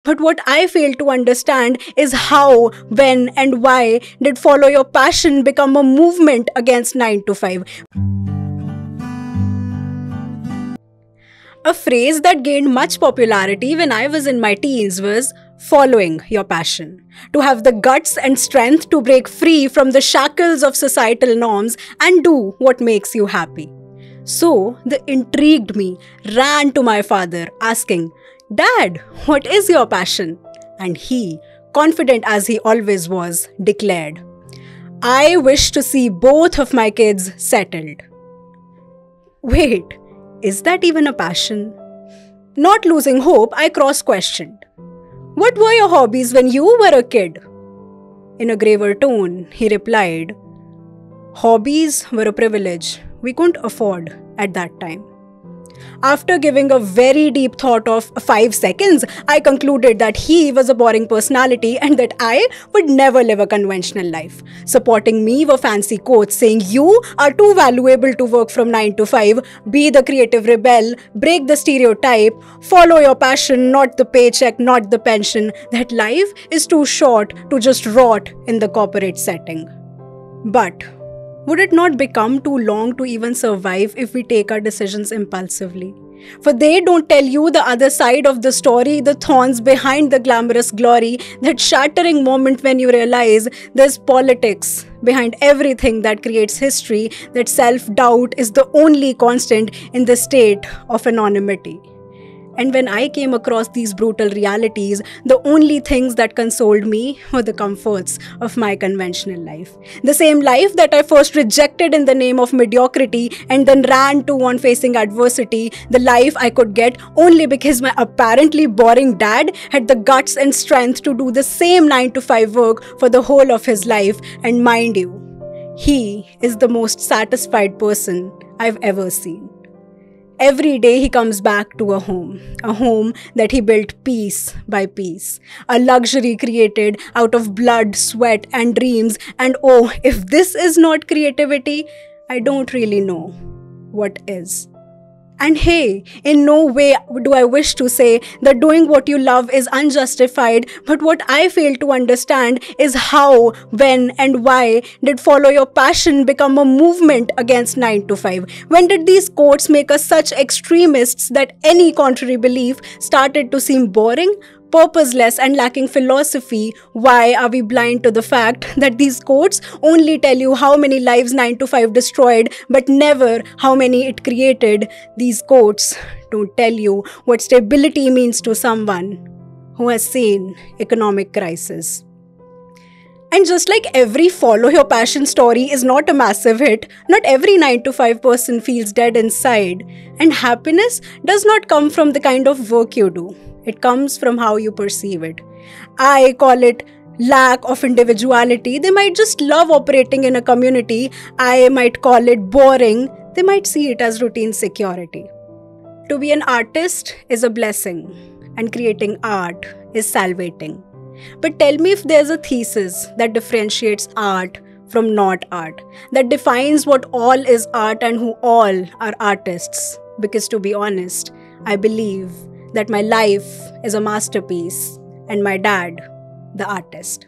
But what I fail to understand is how, when, and why did follow your passion become a movement against 9 to 5? A phrase that gained much popularity when I was in my teens was following your passion. To have the guts and strength to break free from the shackles of societal norms and do what makes you happy. So, the intrigued me ran to my father asking, "Dad, what is your passion?" And he, confident as he always was, declared, "I wish to see both of my kids settled." Wait, is that even a passion? Not losing hope, I cross-questioned. "What were your hobbies when you were a kid?" In a graver tone, he replied, "Hobbies were a privilege we couldn't afford at that time." After giving a very deep thought of 5 seconds, I concluded that he was a boring personality and that I would never live a conventional life. Supporting me were fancy quotes saying, "You are too valuable to work from 9 to 5, be the creative rebel, break the stereotype, follow your passion, not the paycheck, not the pension, that life is too short to just rot in the corporate setting." But would it not become too long to even survive if we take our decisions impulsively? For they don't tell you the other side of the story, the thorns behind the glamorous glory, that shattering moment when you realize there's politics behind everything that creates history, that self-doubt is the only constant in the state of anonymity. And when I came across these brutal realities, the only things that consoled me were the comforts of my conventional life. The same life that I first rejected in the name of mediocrity and then ran to on facing adversity. The life I could get only because my apparently boring dad had the guts and strength to do the same 9 to 5 work for the whole of his life. And mind you, he is the most satisfied person I've ever seen. Every day he comes back to a home that he built piece by piece, a luxury created out of blood, sweat, and dreams. And oh, if this is not creativity, I don't really know what is. And hey, in no way do I wish to say that doing what you love is unjustified, but what I fail to understand is how, when, and why did follow your passion become a movement against 9 to 5? When did these quotes make us such extremists that any contrary belief started to seem boring, purposeless, and lacking philosophy? Why are we blind to the fact that these quotes only tell you how many lives 9 to 5 destroyed, but never how many it created? These quotes don't tell you what stability means to someone who has seen economic crisis. And just like every follow your passion story is not a massive hit, not every 9 to 5 person feels dead inside. And happiness does not come from the kind of work you do. It comes from how you perceive it. I call it lack of individuality. They might just love operating in a community. I might call it boring. They might see it as routine security. To be an artist is a blessing, and creating art is salvating. But tell me if there's a thesis that differentiates art from not art, that defines what all is art and who all are artists. Because to be honest, I believe that my life is a masterpiece and my dad, the artist.